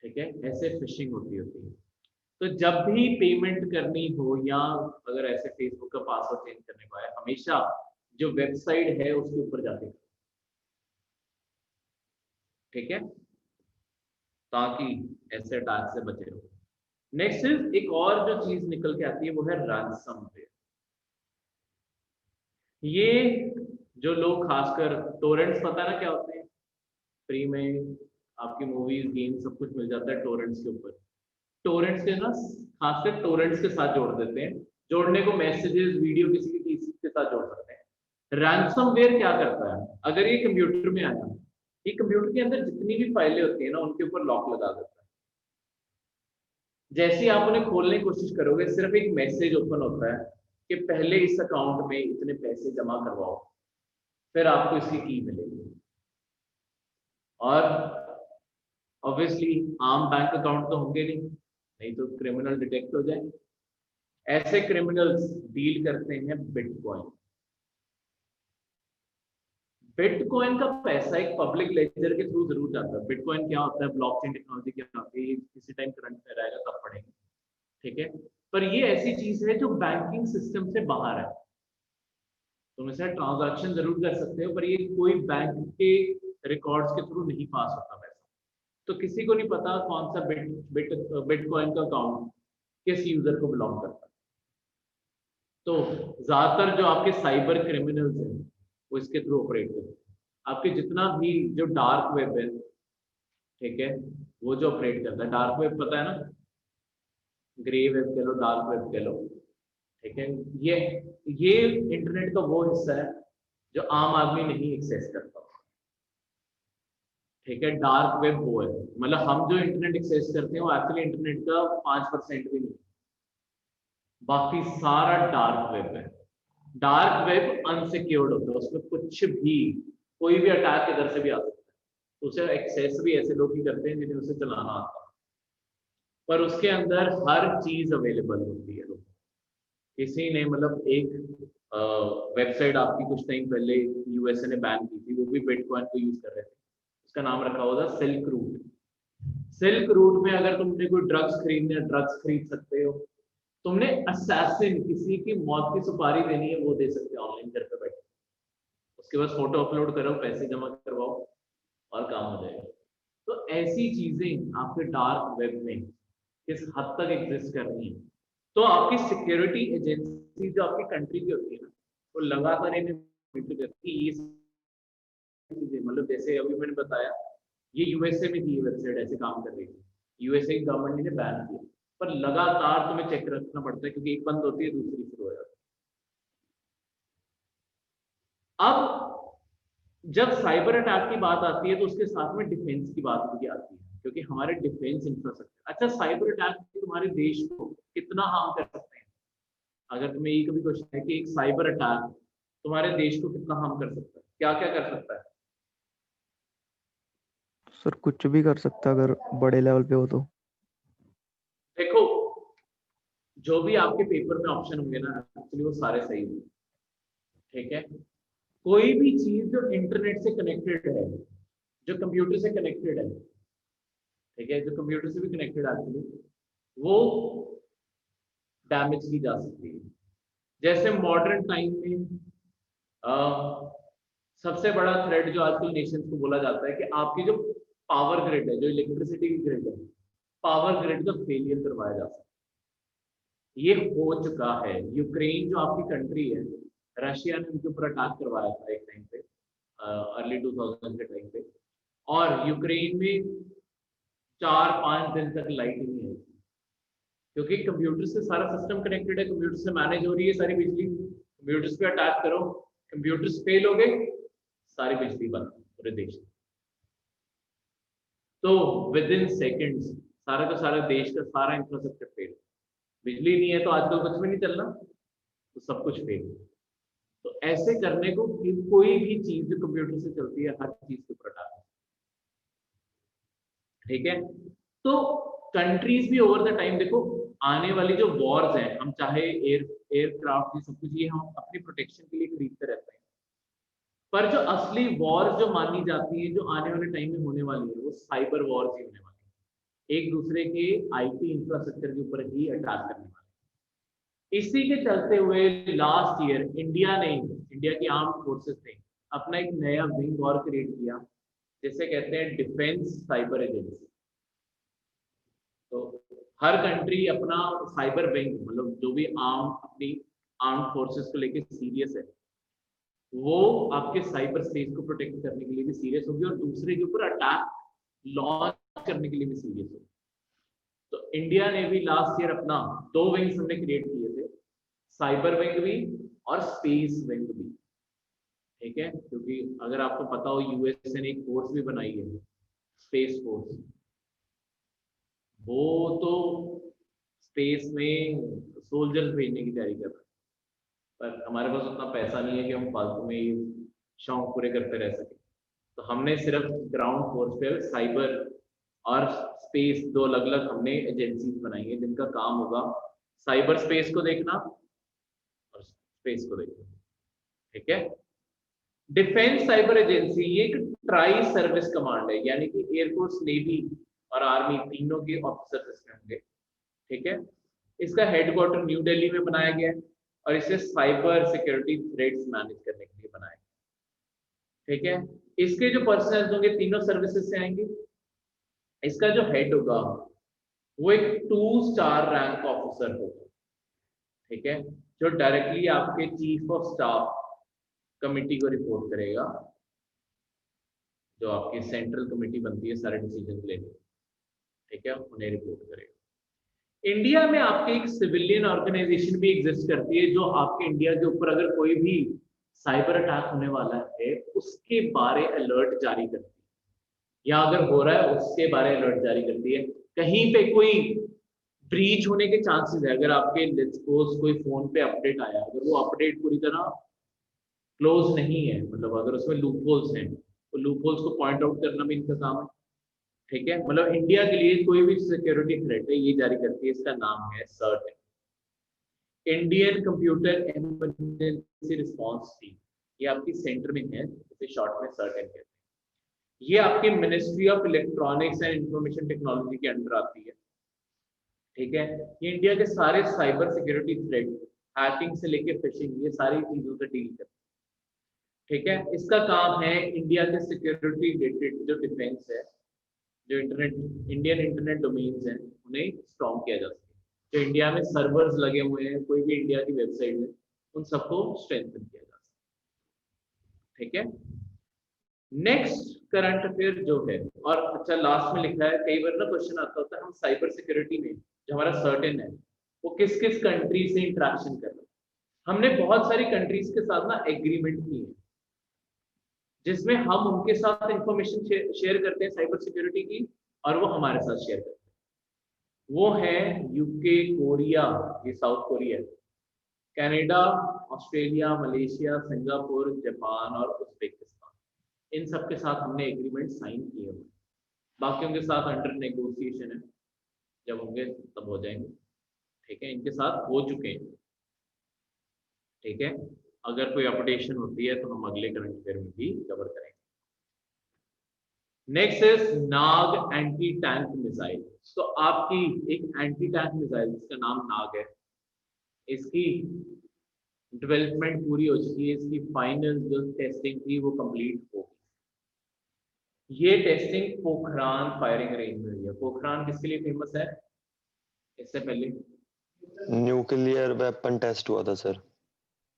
Speaker 1: ठीक है, ऐसे फिशिंग होती है। तो जब भी पेमेंट करनी हो या अगर ऐसे फेसबुक का पासवर्ड चेंज करने को है, हमेशा जो वेबसाइट है उसके ऊपर जाके करो, ठीक है, ताकि ऐसे अटैक से बचे रहो। नेक्स्ट इज एक और जो चीज निकल के आती है वो है रैंसमवेयर। ये जो लोग खासकर टोरेंट्स, पता है ना क्या होते हैं, फ्री में आपकी मूवीज गेम सब कुछ मिल जाता है टोरेंट्स के ऊपर। टोरेंट्स के ना खासकर टोरेंट्स के साथ जोड़ देते हैं, जोड़ने को मैसेजेस वीडियो किसी के साथ जोड़ सकते हैं। रैंसमवेयर क्या करता है, अगर ये कंप्यूटर में आया, ये कंप्यूटर के अंदर जितनी भी फाइलें होती है ना उनके ऊपर लॉक लगा देता है। जैसे ही आप उन्हें खोलने की कोशिश करोगे, सिर्फ एक मैसेज ओपन होता है कि पहले इस अकाउंट में इतने पैसे जमा करवाओ, फिर आपको इसकी की मिलेगी। और ऑब्वियसली आम बैंक अकाउंट तो होंगे नहीं तो क्रिमिनल डिटेक्ट हो जाए। ऐसे क्रिमिनल्स डील करते हैं बिटकॉइन। बिटकॉइन का पैसा एक पब्लिक लेजर के थ्रू जरूर जाता है। बिटकॉइन क्या होता है, ब्लॉकचेन टेक्नोलॉजी क्या होती है, किसी टाइम करंट में रहेगा तब पढ़ेंगे, ठीक है। पर ये ऐसी चीज है जो बैंकिंग सिस्टम से बाहर है, तुम इसे ट्रांजैक्शन जरूर कर सकते हो पर ये कोई बैंक के रिकॉर्ड्स के थ्रू नहीं पास होता पैसा। तो किसी को नहीं पता कौन सा बिटकॉइन का अकाउंट किस यूजर को बिलोंग करता है। तो ज्यादातर जो आपके साइबर क्रिमिनल्स हैं वो इसके थ्रू ऑपरेट करते हैं। आपके जितना भी जो डार्क वेब है, ठीक है, वो जो ऑपरेट करता है, डार्क वेब पता है ना, ग्रे वेब कह लो, डार्क वेब कह लो, ठीक है, ये इंटरनेट का वो हिस्सा है जो आम आदमी नहीं एक्सेस करता, ठीक है। डार्क वेब वो है, मतलब हम जो इंटरनेट एक्सेस करते हैं वो एक्चुअली इंटरनेट का 5% भी नहीं, बाकी सारा डार्क वेब है। डार्क वेब अनसिक्योर्ड होता है, उसमें कुछ भी, कोई भी अटैक इधर से भी आ सकता है। तो उसे एक्सेस भी ऐसे लोग ही करते हैं जिन्हें उसे चलाना आता है, पर उसके अंदर हर चीज अवेलेबल होती है। किसी ने मतलब एक वेबसाइट आपकी कुछ टाइम पहले यूएसए ने बैन की थी, वो भी बिटकॉइन को यूज कर रहे थे, उसका नाम रखा हुआ था सिल्क रूट। सिल्क रूट में अगर तुमने कोई ड्रग्स खरीदने, ड्रग्स खरीद सकते हो। तुमने असैसिन, किसी की मौत की सुपारी देनी है, वो दे सकते हो ऑनलाइन घर पे बैठे। उसके बाद फोटो अपलोड करो, पैसे जमा करवाओ और काम हो जाएगा। तो ऐसी चीजें आपके डार्क वेब में किस हद तक एग्जिस्ट कर रही है। तो आपकी सिक्योरिटी एजेंसी जो आपकी कंट्री की होती है ना, वो लगातार इन्हें मॉनिटर करती है। ये चीजें मतलब जैसे अभी मैंने बताया, ये यूएसए में थी, ये वेबसाइट ऐसे काम कर रही थी, यूएसए की गवर्नमेंट ने बैन किया, पर लगातार तुम्हें चेक रखना पड़ता है, क्योंकि एक बंद होती है दूसरी शुरू हो जाती है। अब जब साइबर अटैक की बात आती है तो उसके साथ में डिफेंस की बात भी आती है, क्योंकि हमारे डिफेंस इंफ्रास्ट्रक्चर, अच्छा साइबर अटैक तुम्हारे देश को कितना हार्म कर सकते हैं। अगर तुम्हें ये कभी क्वेश्चन है कि एक साइबर अटैक तुम्हारे देश को कितना हार्म कर सकता है, क्या क्या कर सकता है?
Speaker 3: सर कुछ भी कर सकता है अगर बड़े लेवल पे हो तो।
Speaker 1: देखो, जो भी आपके पेपर में ऑप्शन होंगे ना, एक्चुअली वो सारे सही होंगे, ठीक है। कोई भी चीज जो इंटरनेट से कनेक्टेड है, जो कंप्यूटर से कनेक्टेड है, ठीक है, जो कंप्यूटर से भी कनेक्टेड है एक्चुअली, वो डैमेज की जा सकती है। जैसे मॉडर्न टाइम में सबसे बड़ा थ्रेट जो आजकल नेशंस को बोला जाता है कि आपकी जो पावर ग्रिड है, जो इलेक्ट्रिसिटी की ग्रिड है, पावर ग्रिड का फेलियर करवाया जा सकता है। ये हो चुका है। यूक्रेन जो आपकी कंट्री है, रशिया ने उनके ऊपर अटैक करवाया था एक टाइम पे, अर्ली 2000 के टाइम पे, और यूक्रेन में 4-5 दिन तक लाइट ही नहीं आई, क्योंकि कंप्यूटर से सारा सिस्टम कनेक्टेड है, कंप्यूटर से मैनेज हो रही है सारी बिजली। कंप्यूटर्स पे अटैक करो, कंप्यूटर्स फेल हो गए, सारी बिजली बंद पूरे देश में। तो विद इन सेकेंड्स सारा का सारा देश का सारा इंफ्रास्ट्रक्चर फेल। बिजली नहीं है तो आजकल कुछ भी नहीं चलना, तो सब कुछ फेल। तो ऐसे करने को कि कोई भी चीज जो कंप्यूटर से चलती है, हर चीज के ऊपर अटैक, ठीक है। तो कंट्रीज भी ओवर द टाइम, देखो आने वाली जो वॉर्स हैं, हम चाहे एयरक्राफ्ट ये सब कुछ, ये हम अपनी प्रोटेक्शन के लिए खरीदते रहते हैं, पर जो असली वॉर जो मानी जाती है, जो आने वाले टाइम में होने वाली है, वो साइबर वॉर्स ही होने वाली है। एक दूसरे के आईटी इंफ्रास्ट्रक्चर के ऊपर ही अटैक करने वाले। इसी के चलते हुए लास्ट ईयर इंडिया की आर्म्ड फोर्सेस ने अपना एक नया विंग और क्रिएट किया, जिसे कहते हैं डिफेंस साइबर एजेंसी। तो हर कंट्री अपना साइबर विंग, मतलब जो भी अपनी आर्म्ड फोर्सेस को लेके सीरियस है, वो आपके साइबर स्पेस को प्रोटेक्ट करने के लिए भी सीरियस होगी, और दूसरे के ऊपर अटैक लॉन्च करने के लिए भी सीरियस होगी। तो इंडिया ने भी लास्ट ईयर अपना 2 विंग्स हमने क्रिएट किए थे, साइबर विंग भी और स्पेस विंग भी, ठीक है। क्योंकि अगर आपको पता हो, यूएसए ने एक फोर्स भी बनाई है, स्पेस फोर्स। वो तो स्पेस में सोल्जर्स भेजने की तैयारी कर रहा है, पर हमारे पास उतना पैसा नहीं है कि हम फालतू में ये शौक पूरे करते रह सके। तो हमने सिर्फ ग्राउंड फोर्स पे साइबर और स्पेस, 2 अलग अलग हमने एजेंसीज बनाई है, जिनका काम होगा साइबर स्पेस को देखना और स्पेस को देखना, ठीक है। डिफेंस साइबर एजेंसी ये एक ट्राई सर्विस कमांड है, यानी कि एयरफोर्स, नेवी और आर्मी तीनों के ऑफिसर इसमें होंगे, ठीक है। इसका हेडक्वार्टर न्यू दिल्ली में बनाया गया है, और इसे साइबर सिक्योरिटी थ्रेट्स मैनेज करने के लिए बनाया, ठीक है। इसके जो पर्सनल होंगे तीनों सर्विसेज से आएंगे। इसका जो हेड होगा वो एक 2 स्टार रैंक ऑफिसर होगा, ठीक है, जो डायरेक्टली आपके चीफ ऑफ स्टाफ कमिटी को रिपोर्ट करेगा, जो आपकी सेंट्रल कमिटी बनती है सारे डिसीजन लेने, ठीक है, उन्हें रिपोर्ट करेगा। इंडिया में आपके एक सिविलियन ऑर्गेनाइजेशन भी एग्जिस्ट करती है, जो आपके इंडिया के ऊपर अगर कोई भी साइबर अटैक होने वाला है, उसके बारे अलर्ट जारी करती है, या अगर हो रहा है उसके बारे अलर्ट जारी करती है। कहीं पे कोई ब्रीच होने के चांसेस है। अगर आपके लेट्स सपोज कोई फोन पे अपडेट आया, अगर वो अपडेट पूरी तरह क्लोज नहीं है, मतलब अगर उसमें लूप होल्स हैं, तो लूप होल्स को पॉइंट आउट करना भी इनका काम है। ठीक है, मतलब इंडिया के लिए कोई भी सिक्योरिटी थ्रेट है ये जारी करती है, इसका नाम है CERT, Indian computer emergency response team. ये आपकी सेंटर में है, इसे शॉर्ट में सर्ट कहते हैं। ये आपकी ministry of electronics and information technology के अंडर आती है। ठीक है, ये इंडिया के सारे साइबर सिक्योरिटी थ्रेट, हैकिंग से लेकर फिशिंग, ये सारी चीजों से डील करती है। ठीक है, इसका काम है इंडिया के सिक्योरिटी रिलेटेड जो डिफेंस है, जो इंडियन इंटरनेट डोमेन्स हैं, उन्हें स्ट्रॉन्ग किया जा सके। जो इंडिया में सर्वर्स लगे हुए हैं कोई भी इंडिया की वेबसाइट में, उन सबको स्ट्रेंथन किया जा सके। ठीक है, नेक्स्ट करंट अफेयर जो है, और अच्छा लास्ट में लिखा है, कई बार ना क्वेश्चन आता होता है हम साइबर सिक्योरिटी में जो हमारा सर्टेन है वो किस किस कंट्री से इंटरेक्शन कर रहा है। हमने बहुत सारी कंट्रीज के साथ ना एग्रीमेंट की है, जिसमें हम उनके साथ इंफॉर्मेशन शेयर करते हैं साइबर सिक्योरिटी की, और वो हमारे साथ शेयर करते हैं। वो है यूके, कोरिया, ये south Korea, Canada, Australia, Malaysia, Singapore, Japan और उज्बेकिस्तान। इन सब के साथ हमने एग्रीमेंट साइन किए हुए। बाकियों के साथ अंडर नेगोशिएशन है, जब होंगे तब हो जाएंगे। ठीक है, इनके साथ हो चुके हैं। ठीक है, अगर कोई अपडेशन होती है तो हम अगले करंट अफेयर में भी कवर करेंगे। Next is Nag anti tank missile. तो आपकी एक एंटी टैंक मिसाइल जिसका नाम नाग है, इसकी डेवलपमेंट पूरी हो चुकी है, इसकी फाइनल जो टेस्टिंग थी वो कंप्लीट हो गई। ये टेस्टिंग पोखरान फायरिंग रेंज में हुई है। पोखरान किसके लिए फेमस है? इससे पहले
Speaker 2: न्यूक्लियर वेपन टेस्ट हुआ था सर।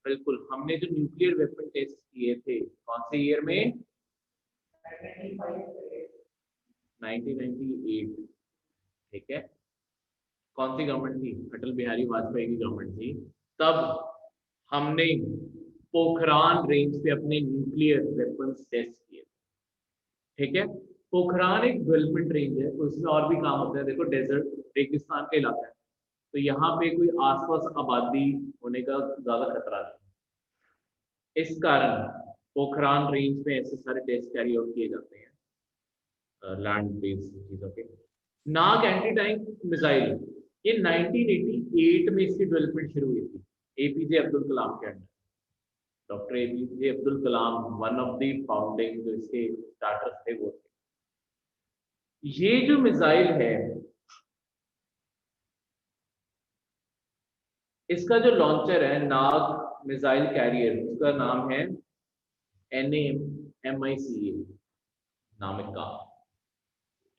Speaker 1: बिल्कुल, हमने जो न्यूक्लियर वेपन टेस्ट किए थे कौन से ईयर में? 1998। ठीक है, कौन सी गवर्नमेंट थी? अटल बिहारी वाजपेयी की गवर्नमेंट थी। तब हमने पोखरान रेंज पे अपने न्यूक्लियर वेपन्स टेस्ट किए। ठीक है, पोखरान एक डेवलपमेंट रेंज है, तो इसमें और भी काम होता है। देखो, डेजर्ट रेगिस्तान का इलाका है, तो यहाँ पे कोई आसपास आबादी होने का ज्यादा खतरा नहीं। इस कारण पोखरान रेंज में ऐसे सारे टेस्ट कैरी आउट किए जाते हैं लैंड बेस्ड चीजों के। नाग एंटी टैंक मिसाइल, ये 1988 में इसकी डेवलपमेंट शुरू हुई थी एपीजे अब्दुल कलाम के under. Doctor APJ Abdul Kalam one of the founding जो इसके स्टार्टर्स थे वो थे। ये जो मिसाइल है, इसका जो लॉन्चर है नाग मिसाइल कैरियर, उसका नाम है NAMICA, नामिका।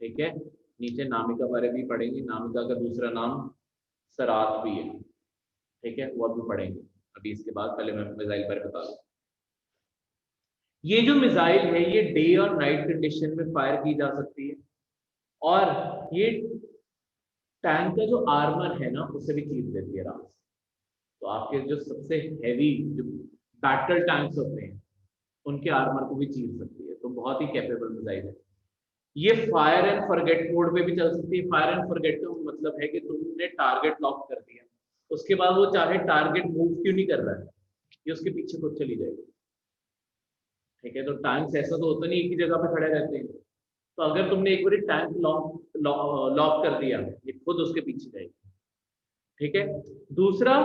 Speaker 1: ठीक है, नीचे नामिका बारे भी पढ़ेंगे। नामिका का दूसरा नाम सरात भी है। ठीक है, वो भी पढ़ेंगे अभी इसके बाद। पहले मैं मिसाइल पर बता दूं, ये जो मिसाइल है ये डे और नाइट कंडीशन में फायर की जा सकती है, और ये टैंक का जो आर्मर है ना उसे भी चीर देती है रात। तो आपके जो सबसे हैवी जो बैटल टैंक्स होते हैं उनके आर्मर को भी चीर सकती है। तो बहुत ही कैपेबल मिसाइल है। ये फायर एंड फॉरगेट मोड में भी चल सकती है। फायर एंड फॉरगेट का मतलब है कि तुमने टारगेट लॉक कर दिया, उसके बाद वो चाहे टारगेट मूव क्यों नहीं कर रहा है, ये उसके पीछे खुद चली जाएगी। ठीक है, तो टैंक्स ऐसा तो होता नहीं एक ही जगह पे खड़े रहते हैं। तो अगर तुमने एक बार टैंक लॉक कर दिया, ये खुद उसके पीछे जाएगी। ठीक है, दूसरा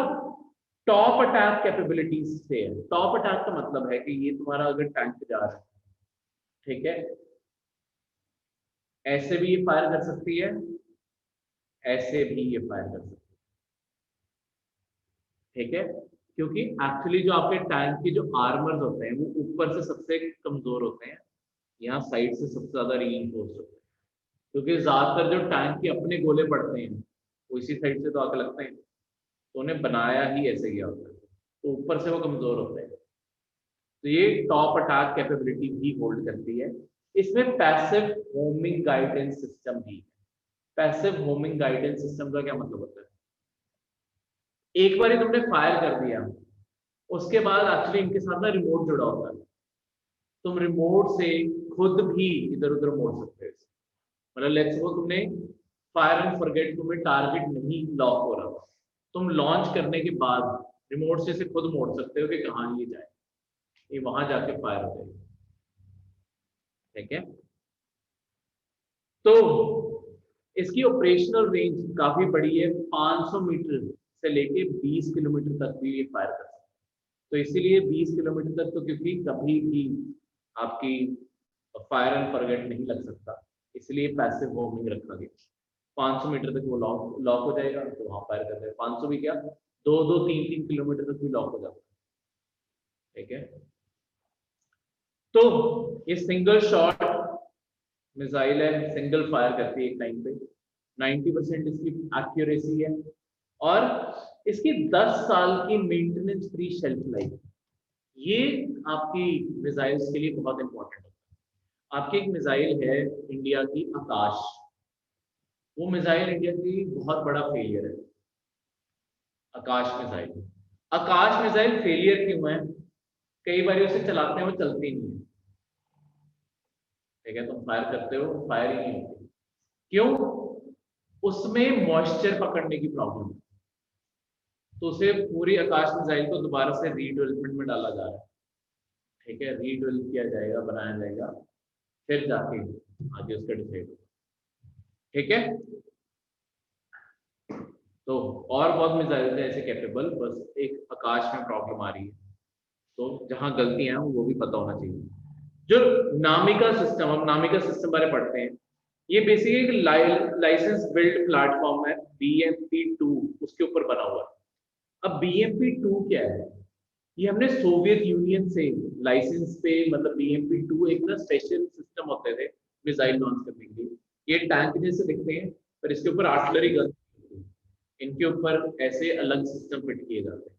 Speaker 1: टॉप अटैक कैपेबिलिटीज से है। टॉप अटैक का मतलब है कि ये तुम्हारा अगर टैंक जा रहा है, ठीक है, ऐसे भी ये फायर कर सकती है, ऐसे भी ये फायर कर सकती है। ठीक है, क्योंकि एक्चुअली जो आपके टैंक के जो आर्मर्स होते हैं वो ऊपर से सबसे कमजोर होते हैं, यहाँ साइड से सबसे ज्यादा रीइंफोर्स होते हैं। क्योंकि ज्यादातर जो टैंक के अपने गोले पड़ते हैं वो इसी साइड से तो आके लगते हैं, तो उन्हें बनाया ही ऐसे गया होता है, तो ऊपर से वो कमजोर होते हैं। तो ये टॉप अटैक कैपेबिलिटी भी होल्ड करती है। इसमें पैसिव होमिंग गाइडेंस सिस्टम भी है। पैसिव होमिंग गाइडेंस सिस्टम का क्या मतलब होता है? एक बार तुमने फायर कर दिया, उसके बाद एक्चुअली इनके साथ ना रिमोट जुड़ा होता है। तुम रिमोट से खुद भी इधर उधर मोड़ सकते हो। मतलब लेट्स सपोज तुमने फायर एंड फॉरगेट तुम्हें टारगेट नहीं लॉक हो रहा, तुम लॉन्च करने के बाद रिमोट से खुद मोड़ सकते हो कि कहाँ ये जाए, ये वहां जाके फायर हो जाएगी। ठीक है, तो इसकी ऑपरेशनल रेंज काफी बड़ी है, 500 मीटर से लेके 20 किलोमीटर तक भी ये फायर कर सकते हैं। तो इसीलिए 20 किलोमीटर तक तो क्योंकि कभी भी आपकी फायर एंड फॉरगेट नहीं लग सकता, इसलिए पैसिव होमिंग रखा गया। 500 मीटर तक वो लॉक हो जाएगा, तो वहां फायर करते हैं। 500 भी क्या, 2-3 किलोमीटर तक भी लॉक हो जाता है। ठीक है, तो ये सिंगल शॉट मिसाइल है, सिंगल फायर करती है एक टाइम पे, 90% इसकी एक्यूरेसी है, और इसकी 10 साल की मेंटेनेंस फ्री शेल्फ लाइफ। ये आपकी मिसाइल्स के लिए बहुत इंपॉर्टेंट है। आपकी एक मिसाइल है इंडिया की आकाश, वो मिसाइल इंडिया की बहुत बड़ा फेलियर है, आकाश मिसाइल। आकाश मिसाइल फेलियर क्यों है? कई बार उसे चलाते हैं, वो चलती नहीं है। ठीक है, तुम फायर करते हो, फायर ही नहीं होती। क्यों? उसमें मॉइस्चर पकड़ने की प्रॉब्लम है, तो उसे पूरी आकाश मिसाइल को दोबारा से रीडेवलपमेंट में डाला जा रहा है। ठीक है, रीडेवलप किया जाएगा, बनाया जाएगा, फिर जाके आगे उसका डिसाइड होगा। ठीक है, तो और बहुत मिसाइल है ऐसे कैपेबल, बस एक आकाश में प्रॉब्लम आ रही है, तो जहां गलतियां हैं वो भी पता होना चाहिए। जो नामिका सिस्टम, हम नामिका सिस्टम बारे पढ़ते हैं, ये बेसिकली एक लाइसेंस बिल्ड प्लेटफॉर्म है, BMP-2 उसके ऊपर बना हुआ है। अब BMP-2 क्या है? ये हमने सोवियत यूनियन से लाइसेंस पे, मतलब BMP-2 एक ना स्पेशल सिस्टम होते थे मिसाइल लॉन्च करने के लिए। ये टैंक जैसे दिखते हैं, पर इसके ऊपर आर्टिलरी गन, इनके ऊपर ऐसे अलग सिस्टम फिट किए जाते हैं,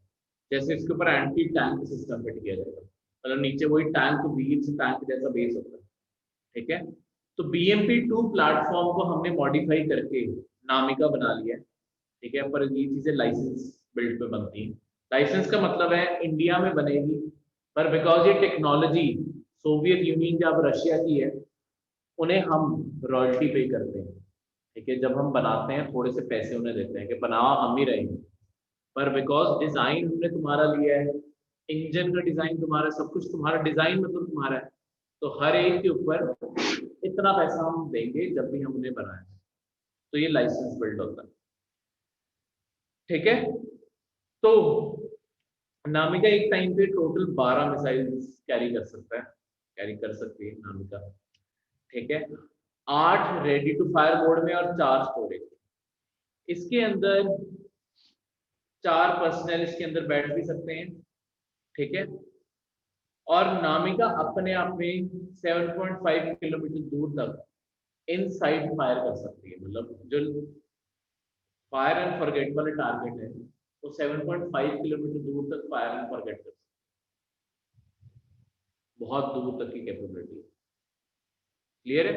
Speaker 1: जैसे इसके ऊपर एंटी टैंक सिस्टम फिट किया जाएगा, मतलब नीचे वही टैंक व्हील्स टैंक जैसा बेस होता है। ठीक है, तो BMP-2 प्लेटफॉर्म को हमने मॉडिफाई करके नामिका बना लिया है। ठीक है, पर ये चीजें लाइसेंस बिल्ड पे बनती हैं। लाइसेंस का मतलब है इंडिया में बनेगी, पर बिकॉज ये टेक्नोलॉजी सोवियत यूनियन जब रशिया की है, उन्हें हम रॉयल्टी पे करते हैं। ठीक है, जब हम बनाते हैं थोड़े से पैसे उन्हें देते हैं कि बनाओ, हम ही रहेंगे, पर बिकॉज डिजाइन हमने तुम्हारा लिया है, इंजन का डिजाइन तुम्हारा, सब कुछ तुम्हारा, डिजाइन मतलब तुम्हारा है, तो हर एक के ऊपर इतना पैसा हम देंगे जब भी हम उन्हें बनाए। तो ये लाइसेंस बिल्ड होता है। ठीक है, तो नामिका एक टाइम पे टोटल 12 मिसाइल कैरी कर सकता है, कैरी कर सकती है नामिका। ठीक है, 8 रेडी टू फायर मोड में और 4 स्टोरेज। इसके अंदर 4 पर्सनल इसके अंदर बैठ भी सकते हैं। ठीक है, और नामिका अपने आप में 7.5 किलोमीटर दूर तक इनसाइड फायर कर सकती है, मतलब जो फायर एंड फॉरगेट वाले टारगेट है वो 7.5 किलोमीटर दूर तक फायर एंड फॉरगेट कर सकती है, बहुत दूर तक की कैपेबिलिटी। क्लियर है?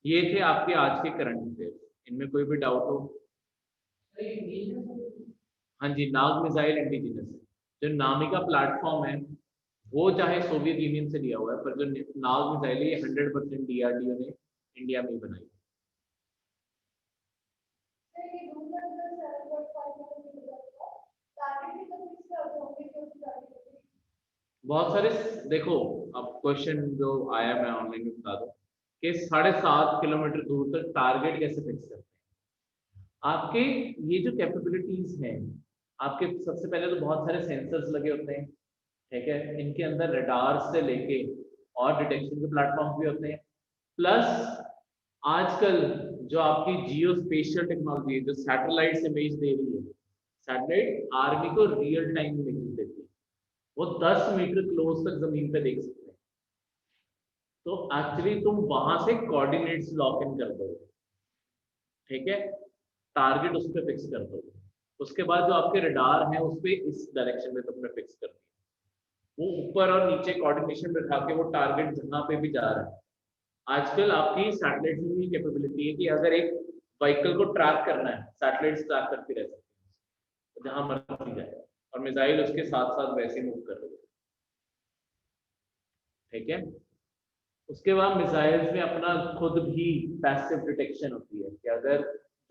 Speaker 1: ये थे आपके आज के करंट अफेयर्स, इनमें कोई भी डाउट हो? हाँ जी, नाग मिसाइल इंडिजिनस है। जो नामिका प्लेटफॉर्म है वो चाहे सोवियत यूनियन से लिया हुआ है, पर जो नाग मिसाइल है ये 100% DRDO ने इंडिया में ही बनाई। बहुत सारे, देखो अब क्वेश्चन जो आया मैं ऑनलाइन में बता दूं कि 7.5 किलोमीटर दूर तक टारगेट कैसे फिक्स करते हैं। आपके ये जो कैपेबिलिटीज हैं, आपके सबसे पहले तो बहुत सारे सेंसर्स लगे होते हैं। ठीक है, इनके अंदर रडार से लेके और डिटेक्शन के प्लेटफॉर्म भी होते हैं, प्लस आजकल जो आपकी जियो स्पेशियल टेक्नोलॉजी है, जो सैटेलाइट से इमेज दे रही है, सैटेलाइट आर्मी को रियल टाइम इमेज देती है, वो 10 मीटर क्लोज तक जमीन पे देख सकते हैं। तो एक्चुअली तुम वहां से कोऑर्डिनेट्स लॉक इन कर दोगे। ठीक है, टारगेट उस पर फिक्स कर दोगे, उसके बाद जो आपके रडार हैं उस पर इस डायरेक्शन में तुमने फिक्स कर दिया, वो ऊपर और नीचे कोऑर्डिनेशन बिठा के वो टारगेट जहां पे भी जा रहा है। आजकल आपकी सैटेलाइट में भी कैपेबिलिटी है कि अगर एक व्हीकल को ट्रैक करना है, सैटेलाइट ट्रैक करती रह सकती है जहां मर्जी जाए, और मिसाइल उसके साथ साथ वैसे मूव कर रही है। ठीक है, उसके बाद मिसाइल्स में अपना खुद भी पैसिव डिटेक्शन होती है कि अगर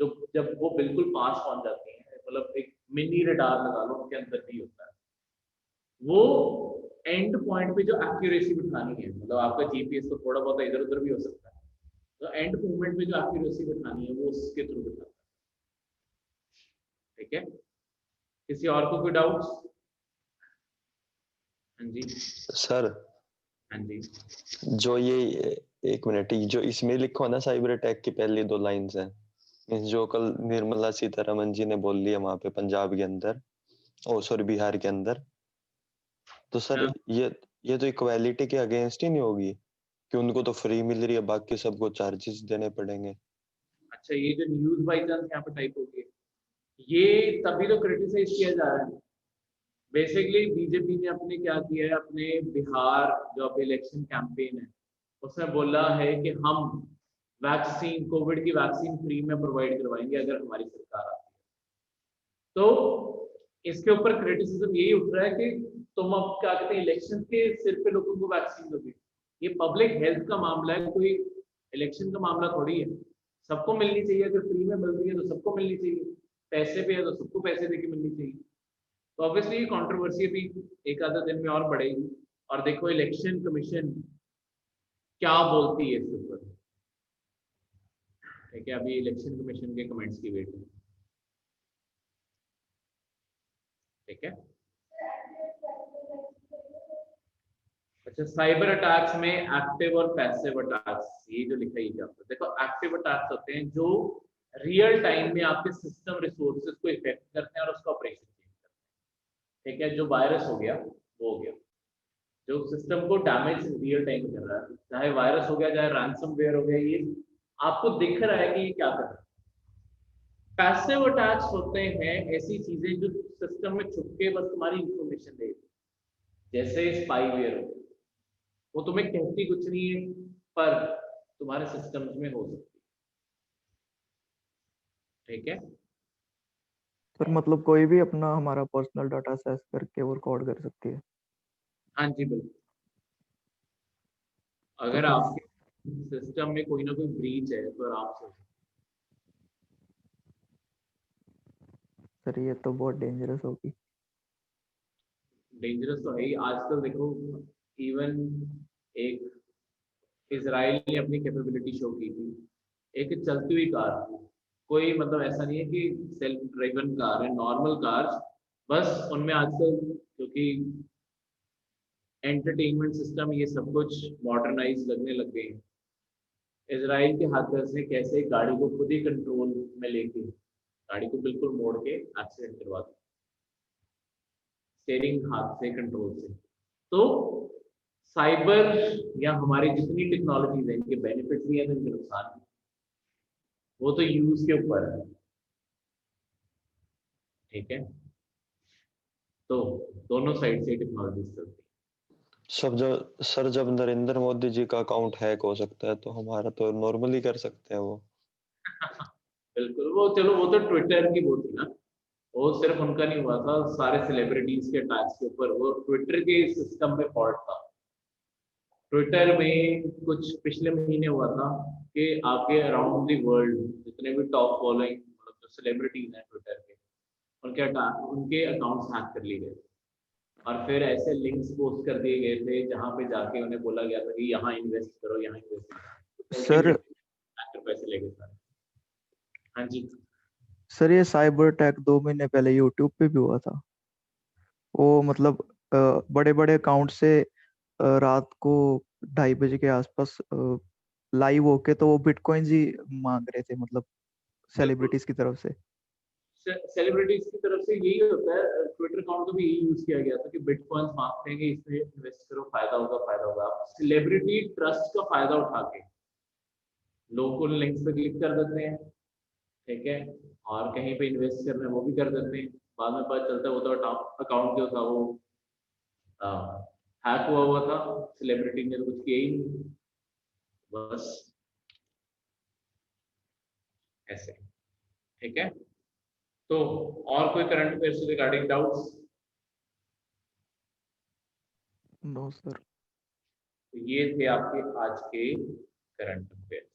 Speaker 1: जो जब वो बिल्कुल पास पहुंच जाती है, मतलब एक मिनी रडार लगा लो उनके अंदर भी होता है, वो एंड पॉइंट पे जो एक्यूरेसी बिठानी है, मतलब आपका जीपीएस तो थोड़ा बहुत इधर उधर भी हो सकता है, तो एंड मोमेंट पे जो एक्यूरेसी बिठानी है वो उसके थ्रू बिठाता है। ठीक है, किसी और को कोई डाउट्स? हाँ जी,
Speaker 2: सर
Speaker 1: हाँ जी।
Speaker 2: जो ये एक मिनट, जो इसमें लिखो ना साइबर अटैक की पहली दो लाइंस हैं, मीन्स जो कल निर्मला सीतारमन जी ने बोल लिया वहां पे पंजाब के अंदर, ओ सॉरी बिहार के अंदर, तो सर
Speaker 1: हाँ,
Speaker 2: ये तो इक्वालिटी के अगेंस्ट ही नहीं होगी कि उनको तो फ्री मिल रही है, बाकी सबको चार्जेस देने पड़ेंगे?
Speaker 1: अच्छा, ये जो न्यूज बाई चांस यहाँ पे टाइप होगी, ये तभी तो क्रिटिसाइज किया जा रहा है। बेसिकली बीजेपी ने अपने क्या किया है, अपने बिहार जो अब इलेक्शन कैंपेन है उसमें बोला है कि हम वैक्सीन, कोविड की वैक्सीन फ्री में प्रोवाइड करवाएंगे अगर हमारी सरकार आती है। तो इसके ऊपर क्रिटिसिज्म यही उठ रहा है कि तुम अब क्या कहते हैं, इलेक्शन के सिर पे लोगों को वैक्सीन दोगे। ये पब्लिक हेल्थ का मामला है, कोई इलेक्शन का मामला थोड़ी है। सबको मिलनी चाहिए, अगर फ्री में मिल रही है तो सबको मिलनी चाहिए, पैसे पे है तो सबको पैसे देके मिलनी चाहिए। तो ऑब्वियसली ये कंट्रोवर्सी भी एक आधा दिन में और बढ़ेगी। और देखो इलेक्शन कमीशन क्या बोलती है इसके ऊपर। ठीक है, अभी इलेक्शन कमीशन के कमेंट्स की वेट है। ठीक है, अच्छा, साइबर अटैक्स में एक्टिव और पैसिव अटैक्स, ये जो लिखा है ये क्या होता है? देखो, एक्टिव अटैक्स होते हैं जो रियल टाइम में आपके सिस्टम रिसोर्सेज को इफेक्ट करते हैं और उसका ऑपरेशन चेंज करते हैं। ठीक है, जो वायरस हो गया वो हो गया, जो सिस्टम को डैमेज रियल टाइम कर रहा है, चाहे वायरस हो गया चाहे रैंसमवेयर हो गया, ये आपको दिख रहा है कि ये क्या कर रहा है। पैसिव अटैक्स होते हैं ऐसी चीजें जो सिस्टम में छुप के बस तुम्हारी इंफॉर्मेशन दे, जैसे स्पाईवेयर हो, वो तुम्हें कहती कुछ नहीं है पर तुम्हारे सिस्टम में हो सकती है। ठीक है,
Speaker 3: सर मतलब कोई भी अपना हमारा पर्सनल डाटा एक्सेस करके वो रिकॉर्ड कर सकती है।
Speaker 1: हाँ जी बिल्कुल।
Speaker 3: तो
Speaker 1: अगर
Speaker 3: फिर
Speaker 1: आपके सिस्टम में कोई ना कोई ब्रीच है तो आप सोचो।
Speaker 3: सर ये तो बहुत डेंजरस होगी।
Speaker 1: डेंजरस तो है ही आजकल। देखो, इवन एक इसराइल ने अपनी कैपेबिलिटी शो की थी, एक चलती हुई कार थी, कोई मतलब ऐसा नहीं है कि सेल्फ ड्राइवन कार है, नॉर्मल कार, बस उनमें आजकल क्योंकि एंटरटेनमेंट सिस्टम ये सब कुछ मॉडर्नाइज लगने लग गए हैं। इसराइल के हाथर से कैसे गाड़ी को खुद ही कंट्रोल में लेके गाड़ी को बिल्कुल मोड़ के एक्सीडेंट करवा दिया, स्टेयरिंग हाथ से कंट्रोल से। तो साइबर या हमारी जितनी टेक्नोलॉजीज है, इनके बेनिफिट्स भी हैं तो इनके नुकसान भी, वो तो यूज के ऊपर है। ठीक है, तो दोनों साइड से टेक्नोलॉजी चलती
Speaker 2: सर जब नरेंद्र मोदी जी का अकाउंट हैक हो सकता है तो हमारा तो नॉर्मली कर सकते हैं वो।
Speaker 1: है। बिल्कुल, वो चलो वो तो ट्विटर की वो थी ना, वो सिर्फ उनका नहीं हुआ था, सारे सेलिब्रिटीज के अटैक्स के ऊपर वो ट्विटर के सिस्टम में फॉल्ट था। ट्विटर में कुछ पिछले महीने हुआ था कि आपके अराउंड द वर्ल्ड जितने भी टॉप फॉलोइंग मतलब जो सेलिब्रिटीज हैं ट्विटर के, उनके अकाउंट्स हैक कर लिए गए और फिर ऐसे लिंक्स पोस्ट कर दिए गए थे जहां पे जाके उन्हें बोला गया था कि यहाँ इन्वेस्ट करो, यहाँ इन्वेस्ट करो, उनके
Speaker 3: सर
Speaker 1: पैसे लेके सारे। हाँ जी,
Speaker 3: सर ये साइबर अटैक 2 महीने पहले यूट्यूब पे भी हुआ था। वो मतलब बड़े बड़े अकाउंट से रात को 2:30 बजे के आसपास लाइव होके तो वो बिटकॉइंस ही मांग रहे थे, मतलब
Speaker 1: बिल्कुल।
Speaker 3: सेलिब्रिटीज की तरफ से।
Speaker 1: सेलिब्रिटीज की तरफ से यही होता है, ट्विटर अकाउंट को भी यही यूज किया गया था कि बिटकॉइंस मांगते हैं कि इसमें इन्वेस्ट करो, फायदा होगा फायदा होगा। सेलिब्रिटी ट्रस्ट का फायदा उठा के लोग उन लिंक्स पे क्लिक कर देते हैं। ठीक है, और कहीं पे इन्वेस्ट करना है वो भी कर देते हैं, बाद में पता चलता है वो तो अकाउंट जो था वो हैक हुआ हुआ था, सेलिब्रिटी ने तो कुछ किया ही नहीं, बस ऐसे। ठीक है, तो और कोई करंट अफेयर से रिगार्डिंग डाउट्स?
Speaker 3: No sir.
Speaker 1: तो ये थे आपके आज के करंट अफेयर।